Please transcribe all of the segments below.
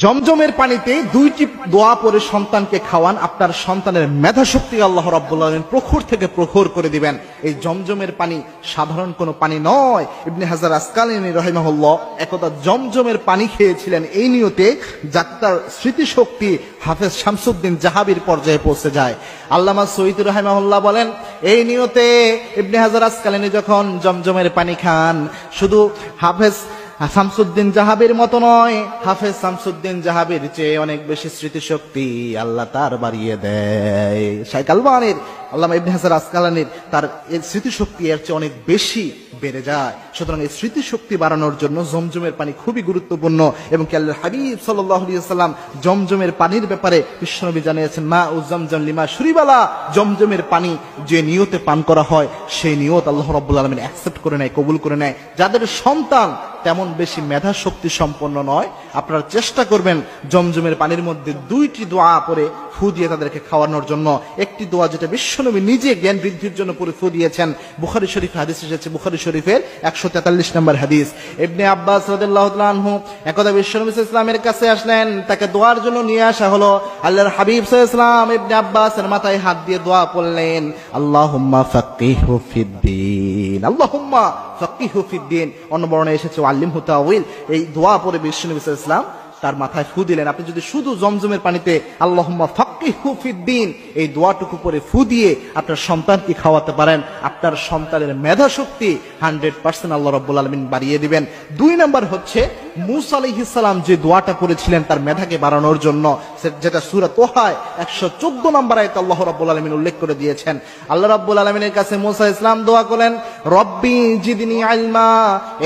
জমজমের পানিতে দুইটি দোয়া পরে সন্তানকে খাওয়ান, আপনার সন্তানের মেধা শক্তি আল্লাহ রাব্বুল আলামিন প্রখর থেকে প্রখর করে দিবেন। এই জমজমের পানি সাধারণ কোনো পানি নয়। ইবনে হাজার আসকালানী রাহিমাহুল্লাহ একদা জমজমের পানি খেয়েছিলেন এই নিয়তে যাতে তার স্মৃতিশক্তি হাফেজ শামসুদ্দিন জাহাবির পর্যায়ে পৌঁছে যায়। আল্লামা সৈয়দ রাহিমাহুল্লাহ বলেন, এই নিয়তে ইবনে হাজার আসকালানী যখন জমজমের পানি খান, শুধু হাফেজ শামসুদ্দিন জাহাবির মতো নয়, হাফেজ শামসুদ্দিন জাহাবির চেয়ে অনেক বেশি স্মৃতিশক্তি আল্লাহ তার বাড়িয়ে দেয়। শাইখ আলবানীর, আল্লামা ইবনে হাজার আসকালানীর তার এই স্মৃতিশক্তি এর চেয়ে অনেক বেশি বেড়ে যায়। সুতরাং এই স্মৃতিশক্তি বাড়ানোর জন্য জমজমের পানি খুবই গুরুত্বপূর্ণ। এবং কি আল্লাহর হাবিব সাল্লাল্লাহু আলাইহি ওয়াসাল্লাম জমজমের পানির ব্যাপারে বিশ্বনবী জানিয়েছেন, মা উ জমজম লিমা শুরিবালা, জমজমের পানি যে নিয়তে পান করা হয় সেই নিয়ত আল্লাহ রাব্বুল আলামিন অ্যাকসেপ্ট করে নেয়, কবুল করে নেয়। যাদের সন্তান তেমন বেশি মেধা শক্তি সম্পন্ন নয়, আপনারা চেষ্টা করবেন জমজমের পানির মধ্যে দুইটি দোয়া পরে ফু দিয়ে তাদেরকে খাওয়ানোর জন্য। একটি দোয়া যেটা বিশ্বনবী নিজে জ্ঞান বৃদ্ধির জন্য পরে ফু দিয়েছেন, বুখারী শরীফ হাদিস এসেছে, বুখারী শরীফের 143 নম্বর হাদিস। ইবনে আব্বাস রাদিয়াল্লাহু তাআলা আনহু একদা বিশ্বনবী সাল্লাল্লাহু আলাইহি ওয়াসাল্লামের কাছে আসলেন, তাকে দোয়ার জন্য নিয়ে আসা হলো। আল্লাহর হাবিব সাল্লাল্লাহু আলাইহি ওয়াসাল্লাম ইবনে আব্বাসের মাথায় হাত দিয়ে দোয়া পড়লেন, আল্লাহুম্মা ফাক্কিহু ফিদ্দীন, আল্লাহুম্মা ফাক্কিহু ফিদ্দীন। অন্য বর্ণনায় এসেছে আল্লিমহু তাওয়িল। এই দোয়া পড়ে বিশ্বনবী সাল্লাল্লাহু আলাইহি ওয়াসাল্লাম তার মাথায় ফু দিলেন। আপনি যদি শুধু জমজমের পানিতে আল্লাহুম্মা ফাক্কিহু ফিদ্দীন এই দোয়াটুকু পরে ফু দিয়ে আপনার সন্তানকে খাওয়াতে পারেন, আপনার সন্তানের মেধা শক্তি 100% আল্লাহ রাব্বুল আলামিন বাড়িয়ে দিবেন। 2 নাম্বার হচ্ছে মূসা আলাইহিস সালাম যে দোয়াটা করেছিলেন তার মেধাকে বাড়ানোর জন্য, যেটা সূরা তোহায় 114 নম্বর আয়াতে আল্লাহ রাব্বুল আলামিন উল্লেখ করে দিয়েছেন। আল্লাহ রাব্বুল আলামিনের কাছে মূসা ইসলাম দোয়া করেন, রব্বি জিদনি ইলমা।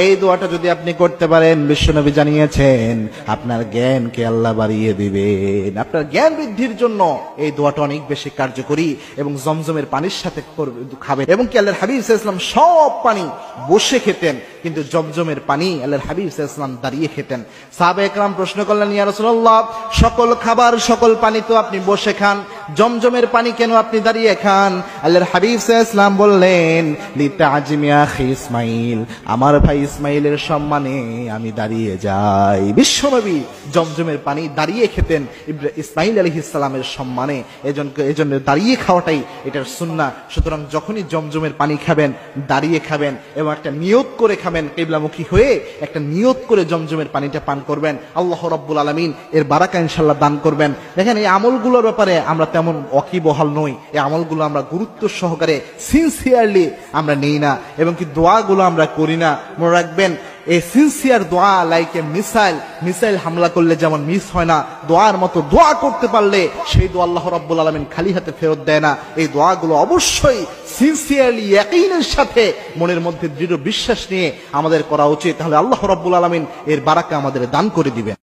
এই দোয়াটা যদি আপনি করতে পারেন, বিশ্বনবী জানিয়েছেন আপনার জ্ঞানকে আল্লাহ বাড়িয়ে দিবেন। আপনার জ্ঞান বৃদ্ধির জন্য এই দোয়াটা অনেক বেশি কার্যকরী। এবং জমজমের পানির সাথে খাবেন। এবং কি আল্লাহর হাবিব সাল্লাল্লাহু আলাইহি ওয়াসাল্লাম সব পানি বসে খেতেন, কিন্তু জমজমের পানি আল্লাহর হাবিব সাল্লাল্লাহু আলাইহি ওয়াসাল্লাম দাঁড়িয়ে খেতেন। সাহাবায়ে কেরাম প্রশ্ন করলেন, ইয়া রাসূলুল্লাহ, সকল খাবার সকল পানি তো আপনি বসে খান, জমজমের পানি কেন আপনি দাঁড়িয়ে খান? আল্লাহর হাবিব সাল্লাল্লাহু আলাইহি ওয়াসাল্লাম বললেন, লিতাজিমি আখি ইসমাইল, আমার ভাই ইসমাইলের সম্মানে আমি দাঁড়িয়ে যাই। বিশ্বনবী জমজমের পানি দাঁড়িয়ে খেতেন ইসমাইল আলাইহিস সালামের সম্মানে। এজন্য দাঁড়িয়ে খাওয়াটাই এটার সুন্নাহ। সুতরাং যখনই জমজমের পানি খাবেন দাঁড়িয়ে খাবেন এবং একটা নিয়ত করে খাবেন, কিবলামুখী হয়ে একটা নিয়ত করে জমজমের পানিটা পান করবেন। আল্লাহ রাব্বুল আলামিন এর বারাকা ইনশাআল্লাহ দান করবেন। দেখেন, এই আমলগুলোর ব্যাপারে আমরা তেমন ওয়াকিবহাল নই। এই আমলগুলো আমরা গুরুত্ব সহকারে সিনসিয়ারলি আমরা নেই না, এবং কি দোয়াগুলো আমরা করি না। মনে রাখবেন, এই সিনসিয়ার দোয়া লাইক এ মিসাইল হামলা করলে যেমন মিস হয় না, দোয়ার মতো দোয়া করতে পারলে সেই দোয়া আল্লাহ রাব্বুল আলামিন খালি হাতে ফেরত দেয় না। এই দোয়াগুলো অবশ্যই সিনসিয়ারলি ইয়াকিনের সাথে মনের মধ্যে দৃঢ় বিশ্বাস নিয়ে আমাদের করা উচিত। তাহলে আল্লাহ রাব্বুল আলামিন এর বারাকা আমাদের দান করে দিবেন।